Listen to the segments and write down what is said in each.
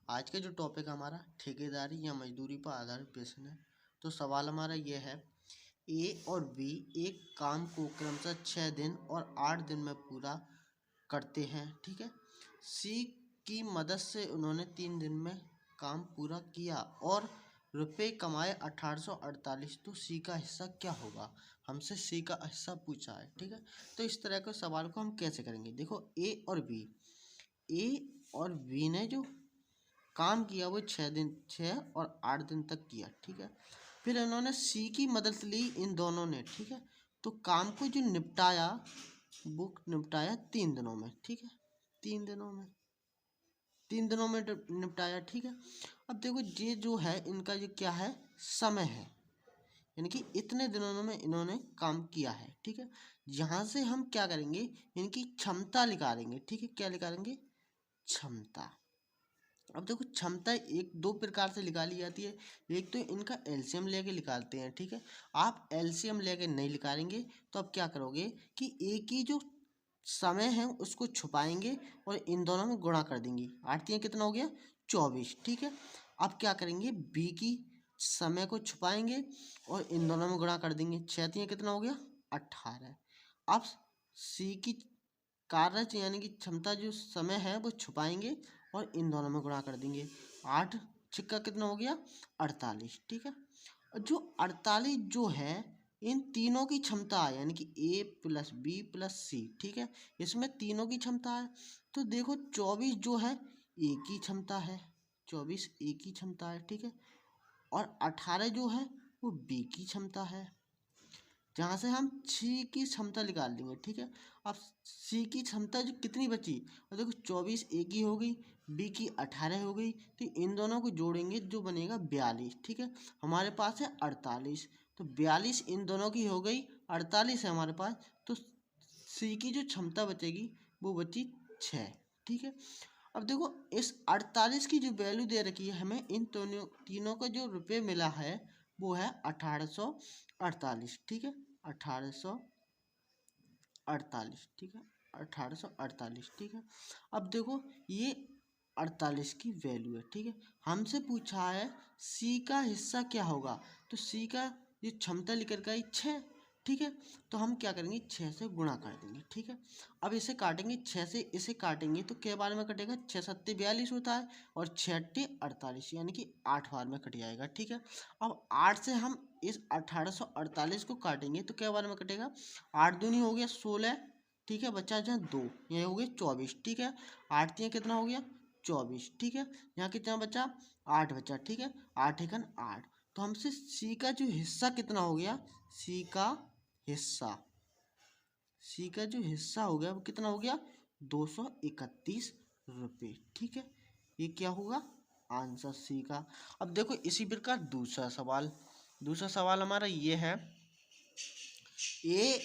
आज का जो टॉपिक हमारा ठेकेदारी या मजदूरी पर आधारित प्रश्न है। तो सवाल हमारा ये है, ए और बी एक काम को क्रमशः 6 दिन और 8 दिन में पूरा करते हैं, ठीक है। सी की मदद से उन्होंने 3 दिन में काम पूरा किया और रुपए कमाए 1848। तो सी का हिस्सा क्या होगा? हमसे सी का हिस्सा पूछा है, ठीक है। तो इस तरह के सवाल को हम कैसे करेंगे? देखो, ए और बी ने जो काम किया वो 6 और 8 दिन तक किया, ठीक है। फिर इन्होंने सी की मदद ली इन दोनों ने, ठीक है। तो काम को जो निपटाया वो निपटाया 3 दिनों में, ठीक है। 3 दिनों में निपटाया, ठीक है। अब देखो, ये जो है इनका जो क्या है, समय है, यानी कि इतने दिनों में इन्होंने काम किया है, ठीक है। यहाँ से हम क्या करेंगे, इनकी क्षमता निकालेंगे, ठीक है। क्या निकालेंगे? क्षमता। अब देखो, क्षमता एक दो प्रकार से निकाली जाती है। एक तो इनका एलसीएम लेके निकालते हैं, ठीक है। आप एलसीएम लेके नहीं निकालेंगे तो आप क्या करोगे कि एक ही जो समय है उसको छुपाएंगे और इन दोनों में गुणा कर देंगे। 8 3 कितना हो गया? 24, ठीक है। अब क्या करेंगे, बी की समय को छुपाएंगे और इन दोनों में गुणा कर देंगे। 6 3 कितना हो गया? 18। अब सी की कार्य यानी कि क्षमता जो समय है वो छुपाएंगे और इन दोनों में गुणा कर देंगे। 8 छिक्का कितना हो गया? 48, ठीक है। और जो 48 जो है इन तीनों की क्षमता है, यानी कि ए प्लस बी प्लस सी, ठीक है। इसमें तीनों की क्षमता है। तो देखो, 24 जो है ए की क्षमता है, 24 ए की क्षमता है, ठीक है। और 18 जो है वो बी की क्षमता है। जहाँ से हम सी की क्षमता निकाल लेंगे, ठीक है। अब सी की क्षमता जो कितनी बची, और देखो 24 ए की हो गई, बी की 18 हो गई, तो इन दोनों को जोड़ेंगे जो बनेगा 42, ठीक है। हमारे पास है 48, तो 42 इन दोनों की हो गई, 48 है हमारे पास। तो सी की जो क्षमता बचेगी वो बची 6, ठीक है। अब देखो, इस 48 की जो वैल्यू दे रखी है हमें, इन तीनों का जो रुपये मिला है वो है 1848, ठीक है। 1848, ठीक है। 1848, ठीक है। अब देखो, ये 48 की वैल्यू है, ठीक है। हमसे पूछा है सी का हिस्सा क्या होगा, तो सी का जो क्षमता लेकर का 6, ठीक है। तो हम क्या करेंगे, 6 से गुणा कर देंगे, ठीक है। अब इसे काटेंगे, 6 से इसे काटेंगे तो क्या बार में कटेगा? 6 7 42 होता है और 6 8 48, यानी कि 8 बार में कट जाएगा, ठीक है। अब 8 से हम इस 1848 को काटेंगे तो क्या बार में कटेगा? 8 दूनी हो गया 16, ठीक है। बच्चा जहाँ 2, ये हो गया 24, ठीक है। 8 3 कितना हो गया? 24, ठीक है। यहाँ कितना बचा? 8 बचा, ठीक है। 8 एकन 8। तो हमसे सी का जो हिस्सा कितना हो गया, सी का हिस्सा जो हिस्सा हो गया वो कितना हो गया? 231 रुपये, ठीक है। ये क्या होगा? आंसर सी का। अब देखो, इसी प्रकार दूसरा सवाल हमारा ये है, ए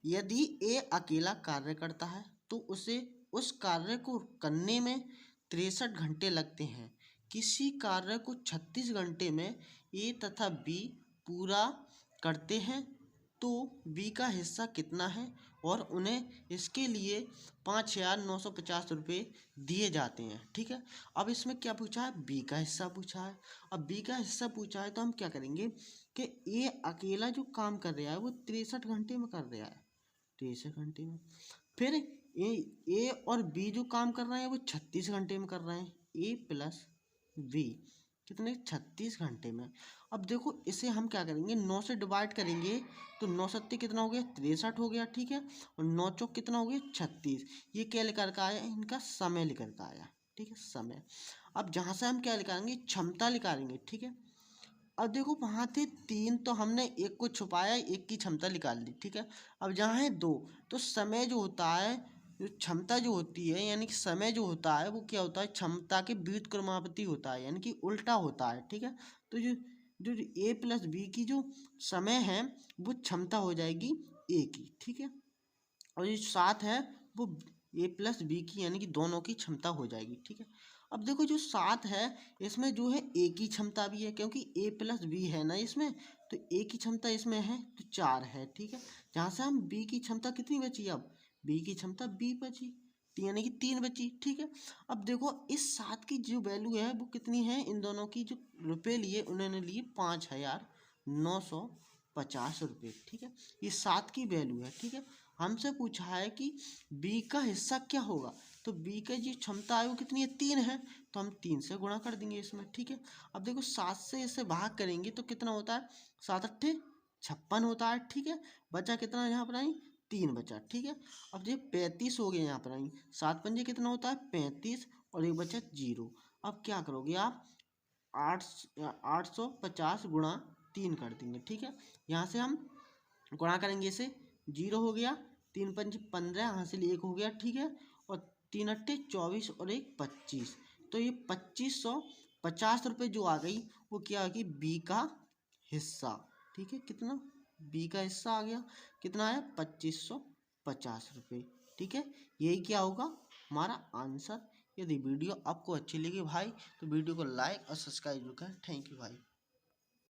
यदि ए अकेला कार्य करता है तो उसे उस कार्य को करने में 63 घंटे लगते हैं। किसी कार्य को 36 घंटे में ए तथा बी पूरा करते हैं तो बी का हिस्सा कितना है और उन्हें इसके लिए 5,950 रुपये दिए जाते हैं, ठीक है। अब इसमें क्या पूछा है? बी का हिस्सा पूछा है। अब बी का हिस्सा पूछा है तो हम क्या करेंगे कि ए अकेला जो काम कर रहा है वो 63 घंटे में कर रहा है, 63 घंटे में। फिर ए और बी जो काम कर रहे हैं वो 36 घंटे में कर रहे हैं, ए प्लस बी कितने? 36 घंटे में। अब देखो, इसे हम क्या करेंगे, 9 से डिवाइड करेंगे तो 9 सत्ती कितना हो गया? 63 हो गया, ठीक है। और 9 चौक कितना हो गया? 36। ये क्या लेकर के आया? इनका समय लेकर के आया, ठीक है, समय। अब जहाँ से हम क्या निकालेंगे? क्षमता निकालेंगे, ठीक है। अब देखो, वहाँ थे 3 तो हमने एक को छुपाया, एक की क्षमता निकाल दी, ठीक है। अब जहाँ है 2 तो समय जो होता है, जो क्षमता जो होती है, यानी कि समय जो होता है वो क्या होता है? क्षमता के व्युत्क्रमानुपाती होता है, यानी कि उल्टा होता है, ठीक है। तो जो जो ए प्लस बी की जो समय है वो क्षमता हो जाएगी ए की, ठीक है। और जो 7 है वो ए प्लस बी की, यानी कि दोनों की क्षमता हो जाएगी, ठीक है। अब देखो, जो 7 है इसमें जो है ए की क्षमता भी है, क्योंकि ए प्लस बी है ना इसमें, तो ए की क्षमता इसमें है तो 4 है, ठीक है। जहाँ से हम बी की क्षमता कितनी बची? अब बी की क्षमता बी बची, यानी कि 3 बची, ठीक है। अब देखो इस 7 की जो वैल्यू है वो कितनी है, इन दोनों की जो रुपए लिए उन्होंने लिए 5,950 रुपये, ठीक है। ये 7 की वैल्यू है, ठीक है। हमसे पूछा है कि बी का हिस्सा क्या होगा, तो बी का जो क्षमता है वो कितनी है, 3 है, तो हम 3 से गुणा कर देंगे इसमें, ठीक है। अब देखो 7 से इसे भाग करेंगे तो कितना होता है, 7 अट्ठे 56 होता है, ठीक है। बचा कितना यहाँ पर आई, 3 बचा, ठीक है। अब ये 35 हो गया यहाँ पर आई, 7 पंजे कितना होता है 35, और एक बचा 0। अब क्या करोगे आप, 850 गुणा 3 कर देंगे, ठीक है। यहाँ से हम गुणा करेंगे इसे, 0 हो गया, 3 पंच 15, यहाँ से 1 हो गया, ठीक है। और 3 अट्ठे 24 और 1 25, तो ये 2550 रुपये जो आ गई वो क्या आ गई, बी का हिस्सा, ठीक है। कितना, बी का हिस्सा आ गया, कितना आया 2550 रुपये, ठीक है। यही क्या होगा हमारा आंसर। यदि वीडियो आपको अच्छी लगी भाई तो वीडियो को लाइक और सब्सक्राइब करें। थैंक यू भाई।